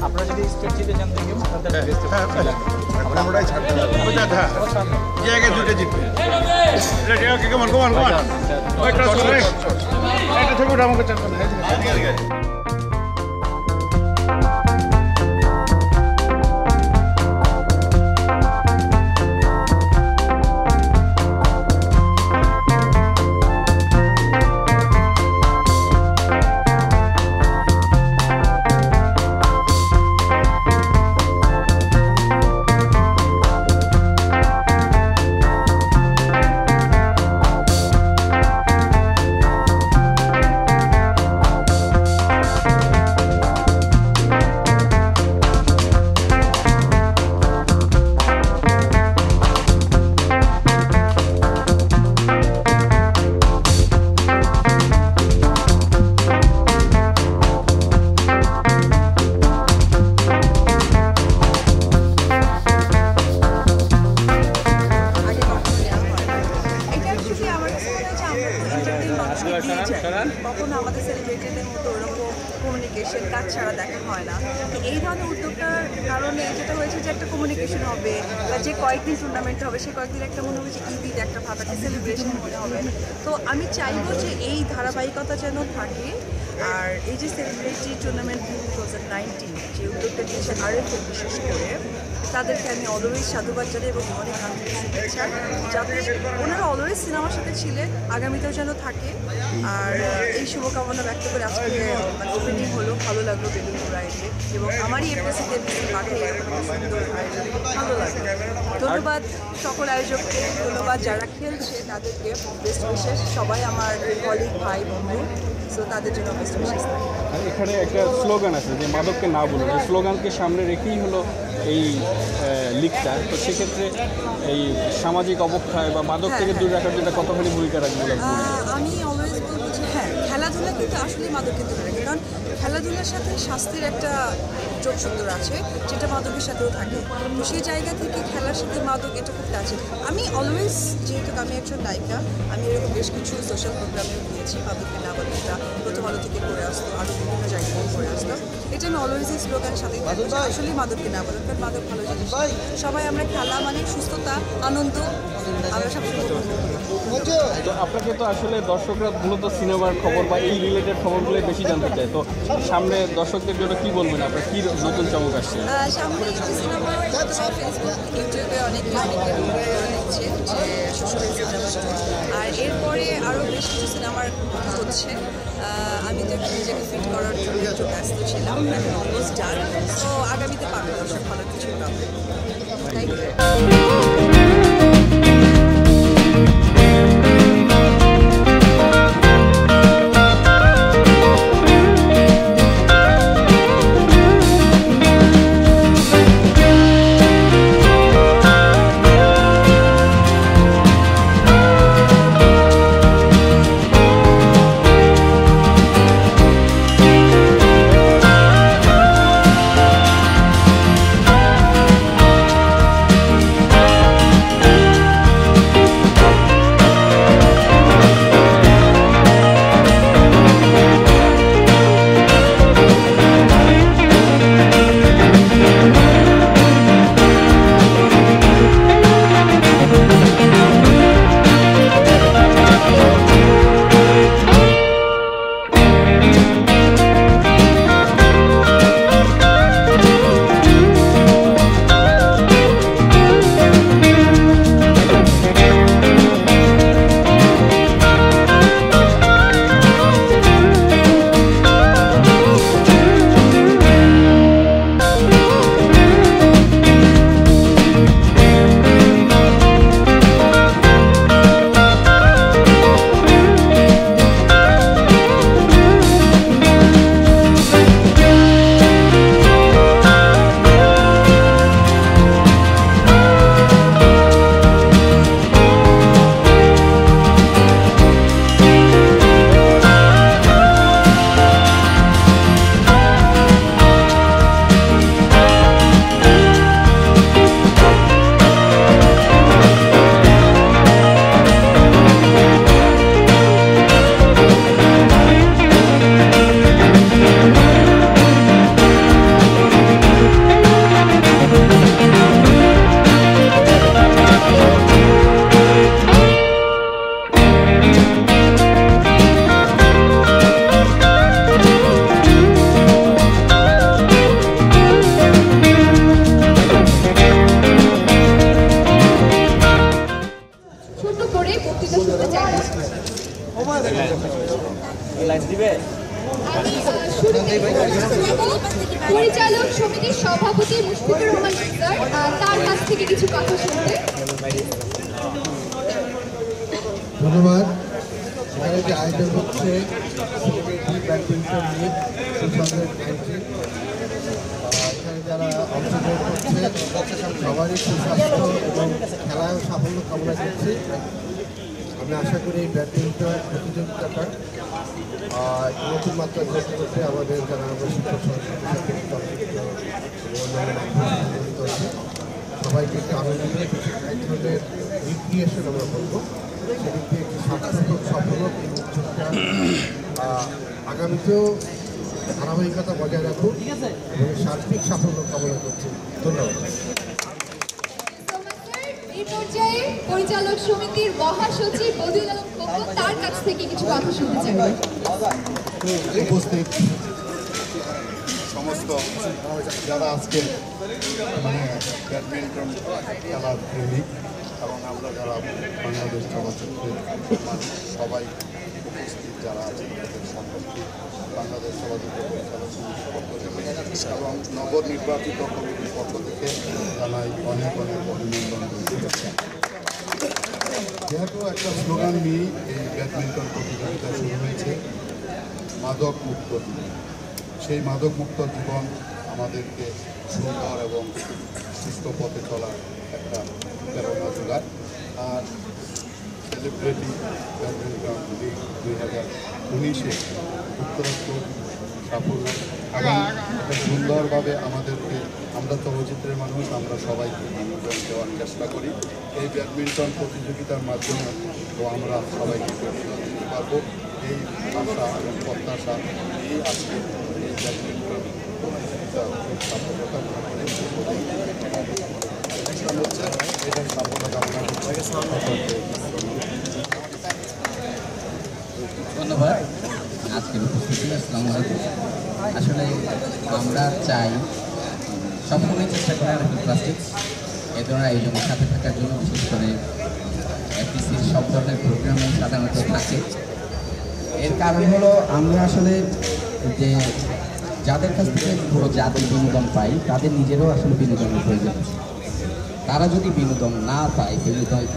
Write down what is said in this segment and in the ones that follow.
আপনারা যদি স্ট্রেট জিতে চান দেখে আমরা জায়গায় দুটো জিতবে আমাকে চান কখনো আমাদের সেলিব্রিটিদের মতো ওরকম কমিউনিকেশন কাজ ছাড়া দেখা হয় না। এই ধরনের উদ্যোগটার কারণে যেটা হয়েছে যে একটা কমিউনিকেশন হবে বা যে কয়েকদিন টুর্নামেন্ট হবে সে কয়েকদিন একটা মনে হবে যে ঈদ একটা ভাব একটা সেলিব্রেশন মনে হবে। তো আমি চাইবো যে এই ধারাবাহিকতা যেন থাকে। আর এই যে সেলিব্রিটি টুর্নামেন্ট 2019 যে উদ্যোগটা দিয়েছে RFL বিশেষ করে তাদেরকে আমি অলওয়েজ সাধুবাদ জানাই এবং অনেক আন্তরিক শুভেচ্ছা, যাতে ওনারা অলওয়েজ সিনেমার সাথে ছিলেন আগামীতেও যেন থাকে। আর এই শুভকামনা ব্যক্ত করে আজকে ওপেনিং হলো, ভালো লাগলো বেলুনপুরা এসে এবং আমারই এপিসিতে মাঠে এরকম সুন্দর আয়োজন ভালো লাগলো। ধন্যবাদ সকল আয়োজককে, ধন্যবাদ যারা খেলছে তাদেরকে, বেস্ট উইশেস সবাই আমার কলিগ ভাই বন্ধু, সো তাদের জন্য বেস্ট উইশেস। এখানে একটা স্লোগান আছে যে মাদককে না বলুন, এই স্লোগানকে সামনে রেখেই হলো এই লিগটা। তো সেক্ষেত্রে এই সামাজিক অবক্ষয় বা মাদক থেকে দূরে রাখার জন্য কতখানি ভূমিকা রাখবে? আমি অলওয়েজ বলবো যে হ্যাঁ, খেলাধুলা কিন্তু আসলে মাদককে দূরে রাখে, কারণ খেলাধুলার সাথে স্বাস্থ্যের একটা যোগসূত্র আছে যেটা মাদকের সাথেও থাকে। তো সেই জায়গা থেকে খেলার সাথে মাদক এটা খুব আছে। আমি অলওয়েজ, যেহেতু আমি একজন নায়িকা, আমি এরকম বেশ কিছু সোশ্যাল প্রোগ্রামেও গিয়েছি, মাদককে না বলাটা প্রথম আলো থেকে করে আসতো, আরও বিভিন্ন জায়গা থেকে করে আসতো। এটা আমি অলওয়েজ এই স্লোগানের সাথেই থাকবো, আসলেই মাদককে না বলা, কারণ মাদক ভালো জিনিস। সবাই আমরা খেলা মানে সুস্থতা, আনন্দ, আমরা সবসময় তো আপনাকে তো আসলে দর্শকরা মূলত সিনেমার খবর বা এই রিলেটেড খবরগুলোই বেশি জানতে চায়। তো সামনে দর্শকদের জন্য কি বলবেন, আপনার কি নতুন চমক আসছে? সামনে একটি সিনেমা ফেসবুক ইউটিউবে অনেক দেখছে যে শ্বশুরের সিনেমা, আর এরপরে আরও বেশ কিছু সিনেমার কথা হচ্ছে। আমি তো নিজেকে ফিট করার জন্য একটু ব্যস্ত ছিলাম, এখন অলমোস্ট ডান। তো আগামীতে পাবে দর্শক ভালো কিছু পাবে। Thank you. বক্তৃতা শুনতে চাই। আমি পরিচালক সমিতির সভাপতি মুশফিকুর রহমান স্যার, তার কাছ থেকে কিছু কথা শুনতে। ধন্যবাদ। এখানে যে আয়োজন হচ্ছে ব্যাডমিন্টন লিগ 2019, এখানে যারা অংশগ্রহণ করছে সবারই সুস্বাস্থ্য এবং খেলায় সাফল্য কামনা করছি। আমি আশা করি এই ব্যাডমিন্টন প্রতিযোগিতাটা নতুন মাত্রা গ্রহণ করতে আমাদের যারা শিক্ষক সবাইকে একটু আনন্দ নিয়ে এক ধরনের রিক্রিয়েশন আমরা বলবো, সেদিকে একটি সার্থক সফল এই উদ্যোগটা আগামীতেও ধারাবাহিকতা বজায় রাখুন এবং সার্বিক সাফল্য কামনা করছি। ধন্যবাদ। এই পর্যায়ে পরিচালক সমিতির মহাসচিব বদিউল আলম খোকন, তার কাছ থেকে কিছু কথা শুনতে চাই। উপস্থিত সমস্ত যারা আজকে ব্যাডমিন্টন খেলার প্রেমিক এবং আমরা যারা বাংলাদেশ চলচ্চিত্রের সবাই উপস্থিত যারা আছেন তাদের সম্পর্কে বাংলাদেশ চলচ্চিত্র পরিচালক সমিতির পক্ষ থেকে এবং নবনির্বাচিত কমিটির পক্ষ থেকে জানাই অনেক অনেক অভিনন্দন। যেহেতু একটা স্লোগান নিয়েই এই ব্যাডমিন্টন প্রতিযোগিতা শুরু হয়েছে, মাদক মুক্ত জীবন, সেই মাদক মুক্ত জীবন আমাদেরকে সুন্দর এবং সুস্থ পথে চলার একটা প্রেরণা যোগায়। আর সেলিব্রিটি ব্যাডমিন্টন লিগ 2019-এ উত্তরোত্তর সাফল্য এবং সুন্দরভাবে আমাদেরকে, আমরা চলচ্চিত্রের মানুষ, আমরা সবাইকে বিনোদন দেওয়ার চেষ্টা করি। এই ব্যাডমিন্টন প্রতিযোগিতার মাধ্যমে তো আমরা সবাইকে বিনোদন দিতে পারবো, এই আশা এবং প্রত্যাশা এই আজকে এই ব্যাডমিন্টন প্রতিযোগিতা সাফল্যতা কামনা করে অনুষ্ঠান হচ্ছে, এটার সাফল্য কামনা করছে। ধন্যবাদ আজকের উপস্থিতি। আসসালামু আলাইকুম। আসলে আমরা চাই সবসময় চেষ্টা করি প্লাস্টিক্স এ ধরনের আয়োজনের সাথে থাকার জন্য, বিশেষ করে এফটিসির সব ধরনের প্রোগ্রামে সাধারণত থাকে। এর কারণ হলো আমরা আসলে যে যাদের কাছ থেকে পুরো জাতির বিনোদন পাই তাদের নিজেরও আসলে বিনোদনের প্রয়োজন। তারা যদি বিনোদন না পায়,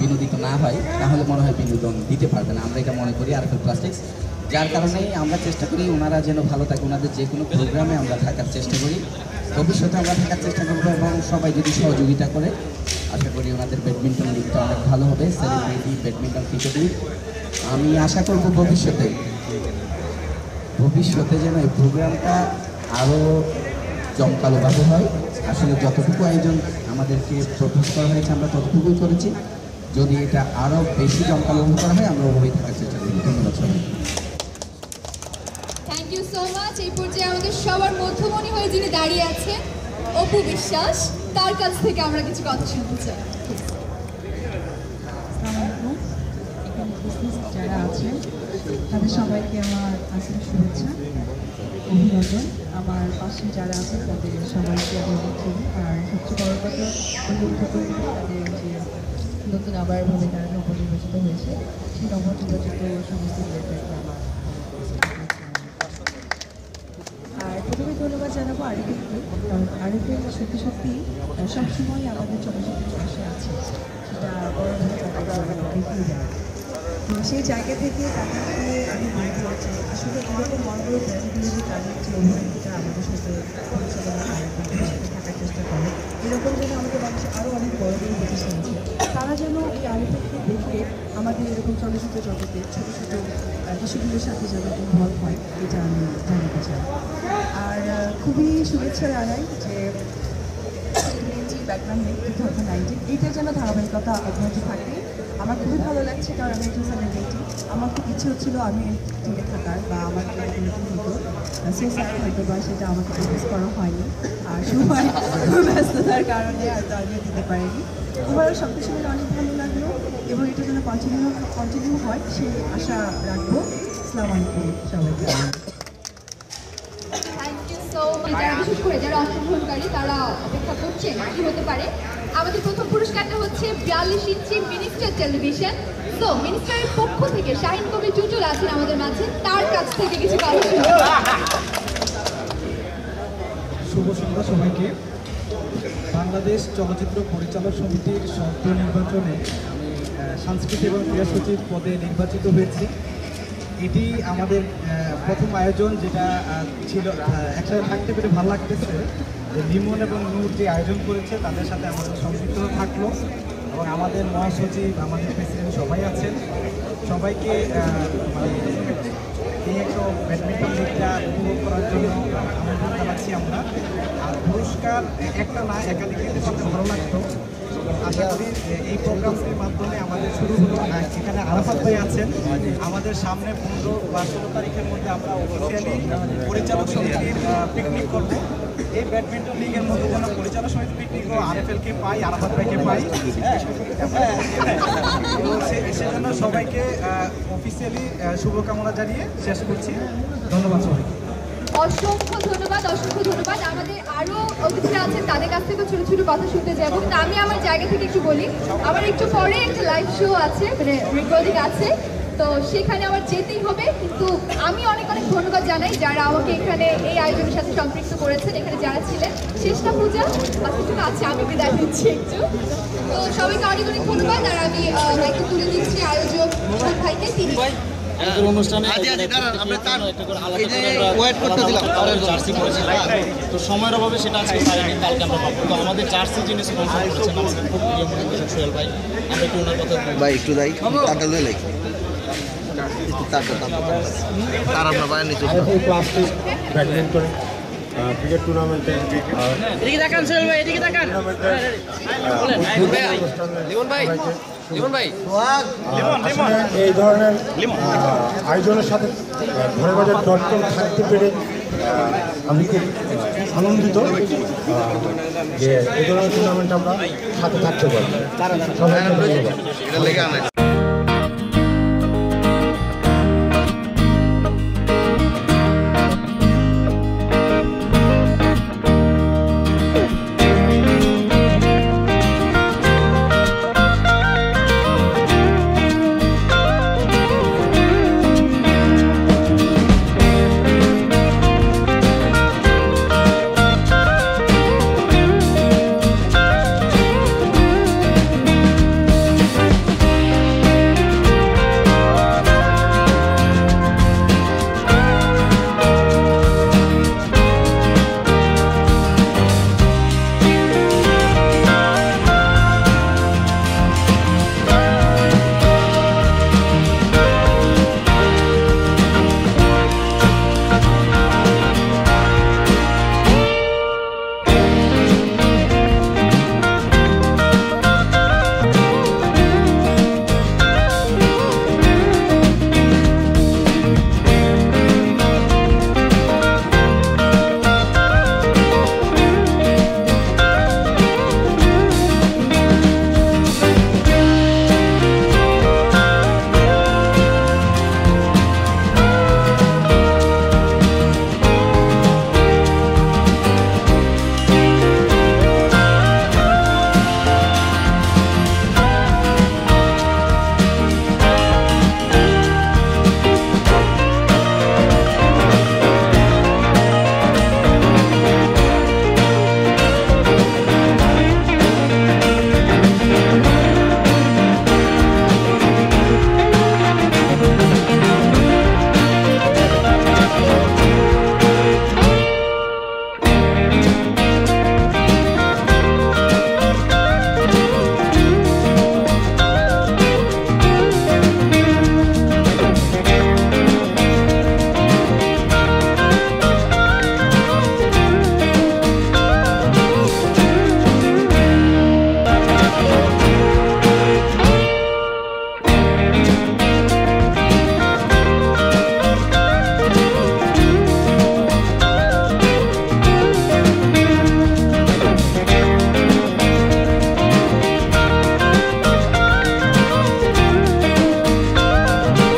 বিনোদিত না হয়, তাহলে মনে হয় বিনোদন দিতে পারবে না। আমরা এটা মনে করি আরএফএল প্লাস্টিক্স, যার কারণেই আমরা চেষ্টা করি ওনারা যেন ভালো থাকে, ওনাদের যে কোনো প্রোগ্রামে আমরা থাকার চেষ্টা করি, ভবিষ্যতে আমরা থাকার চেষ্টা করবো এবং সবাই যদি সহযোগিতা করে আশা করি ওনাদের ব্যাডমিন্টন লিগটা অনেক ভালো হবে। সেলিব্রিটি ব্যাডমিন্টন ক্রিকেট লিগ আমি আশা করব ভবিষ্যতে যেন এই প্রোগ্রামটা আরও জমকালোভাবে হয়। আসলে যতটুকু আয়োজন আমাদেরকে প্রপোজ করা হয়েছে আমরা ততটুকুই করেছি, যদি এটা আরও বেশি জমকালোভাবে করা হয় আমরা ওভাবেই থাকার চেষ্টা করি। ধন্যবাদ সবাই। Thank you so much. এই পর্যায়ে আমাদের সবার মধ্যমণি হয়ে যিনি দাঁড়িয়ে আছেন অপু বিশ্বাস, তার কাছ থেকে আমরা কিছু কথা শুনতে চাই। যারা আছেন তাদের সবাইকে আমার আন্তরিক শুভেচ্ছা, অভিনন্দন। আমার পাশে যারা আছেন তাদের সবাইকে আমি বলছি। আর সবচেয়ে বড় কথা অনুরোধ করি তাদের যে নতুন আবারভাবে তারা নবনির্বাচিত হয়েছে, সেই নবনির্বাচিত সমস্ত রিলেটেডকে আমার। আর প্রথমে ধন্যবাদ জানাবো আরিফেলকে, কারণ আরিফেল সত্যি সত্যি সবসময় আমাদের চলচ্চিত্রের পাশে আছে, সেটা বড়ভাবে তাদের দেখিয়ে দেয়। তো সেই জায়গা থেকে তাদেরকে আমি মনে করেছি আসলে এরকম বড় বড় ব্র্যান্ডগুলো যে তাদের যে অভিনেতা আমাদের সাথে পরিচালনা সাথে থাকার চেষ্টা করে, এরকম যেন আমাদের মানুষ আরও অনেক বড় বড় প্রতিষ্ঠান আছে, তারা যেন এই আরিফেলকে দেখে আমাদের এরকম চলচ্চিত্র জগতে ছোটো ছোটো ইস্যুগুলোর সাথে যেন ইনভলভ হয়, এটা আমি জানাতে চাই। আর খুবই শুভেচ্ছা জানাই যে ব্যাকগ্রাউন্ড নেই 2019 এইটা যেন ধারাবাহিকতা অব্যাহত থাকে। আমার খুবই ভালো লাগছে, কারণ আমি একজন সেলিব্রিটি, আমার খুব ইচ্ছে হচ্ছিলো আমি টিমে থাকার বা আমার নতুন হতো, সো স্যার হয়তো বা সেটা আমাকে প্রপোজ করা হয়নি, আর সময় ব্যস্ততার কারণে হয়তো আমি দিতে পারিনি। ওভারঅল সব কিছু মিলে অনেক ভালো লাগলো এবং এটা যেন কন্টিনিউ হয় সেই আশা রাখবো। আসসালামু আলাইকুম সবাইকে। যারা বিশেষ করে যারা অংশগ্রহণকারী তারা অপেক্ষা করছেন কি হতে পারে। আমাদের প্রথম পুরস্কারটা হচ্ছে 42 ইঞ্চি মিনিস্টার টেলিভিশন। তো মিনিস্টারের পক্ষ থেকে শাহিন কবির টুটুল আছেন আমাদের মাঝে, তার কাছ থেকে কিছু কথা শুনবো। শুভ সন্ধ্যা সবাইকে। বাংলাদেশ চলচ্চিত্র পরিচালক সমিতির সদ্য নির্বাচনে আমি সাংস্কৃতিক এবং ক্রীড়া সচিব পদে নির্বাচিত হয়েছি। এটি আমাদের প্রথম আয়োজন, যেটা ছিল একসাথে থাকতে পেরে ভালো লাগতেছে। যে লিমন এবং নূর যে আয়োজন করেছে তাদের সাথে আমাদের সম্পৃক্ত থাকলো, এবং আমাদের মহাসচিব, আমাদের প্রেসিডেন্ট সবাই আছেন। সবাইকে মানে এই একটা ব্যাডমিন্টন লিগটা উপভোগ করার জন্য আমন্ত্রণ জানাচ্ছি আমরা। আর পুরস্কার একটা না, একাধিক দিতে পারতে ভালো লাগতো। আশা করি এই প্রোগ্রামের মাধ্যমে আমাদের শুরু হলো। এখানে আরাফাত ভাই আছেন। আমাদের সামনে 15 বা 16 তারিখের মধ্যে আমরা অফিসিয়ালি পরিচালক সমিতির পিকনিক করবো। এই ব্যাডমিন্টন লিগের মধ্যে যেন পরিচালক সমিতি পিকনিকও RFL-কে পাই, আরাফাত ভাইকে পাই। সেজন্য সবাইকে অফিসিয়ালি শুভকামনা জানিয়ে শেষ করছি। ধন্যবাদ সবাইকে। অসংখ্য ধন্যবাদ, অসংখ্য ধন্যবাদ। আমাদের আরো অতিথিরা আছেন, তাদের কাছ থেকে ছোট ছোট কথা শুনতে যাবো। তা আমি আমার জায়গা থেকে একটু বলি, আমার একটু পরে একটা লাইভ শো আছে, মানে রেকর্ডিং আছে, তো সেখানে আমার যেতেই হবে। কিন্তু আমি অনেক অনেক ধন্যবাদ জানাই যারা আমাকে এখানে এই আয়োজনের সাথে সম্পৃক্ত করেছেন, এখানে যারা ছিলেন। শেষটা পূজা বাকিটুকু আছে, আমি বিদায় দিচ্ছি একটু। তো সবাইকে অনেক অনেক ধন্যবাদ। আর আমি মাইকে তুলে দিচ্ছি আয়োজক ভাইকে, তিনি তো সময়ের অভাবে সেটা আজকে পারিনি, কালকে আমরা পাবো। তো আমাদের জার্সি যিনি স্পন্সর করেছেন আমাদের খুব প্রিয় মনে সোহেল ভাই, আমরা একটু ওনার কথা ভাই একটু যাই টাকা লই লাই তার আমরা বাইরে নিতে প্লাস্টিক ব্যাডমিন্টন ক্রিকেট টুর্নামেন্টে এদিকে তাকান সোহেল ভাই, এদিকে তাকান। এই ধরনের আয়োজনের সাথে ঘরেবাজার.com থাকতে পেরে আমি খুব আনন্দিত যে এই ধরনের টুর্নামেন্ট আমরা সাথে থাকতে পারি। সবাইকে ধন্যবাদ।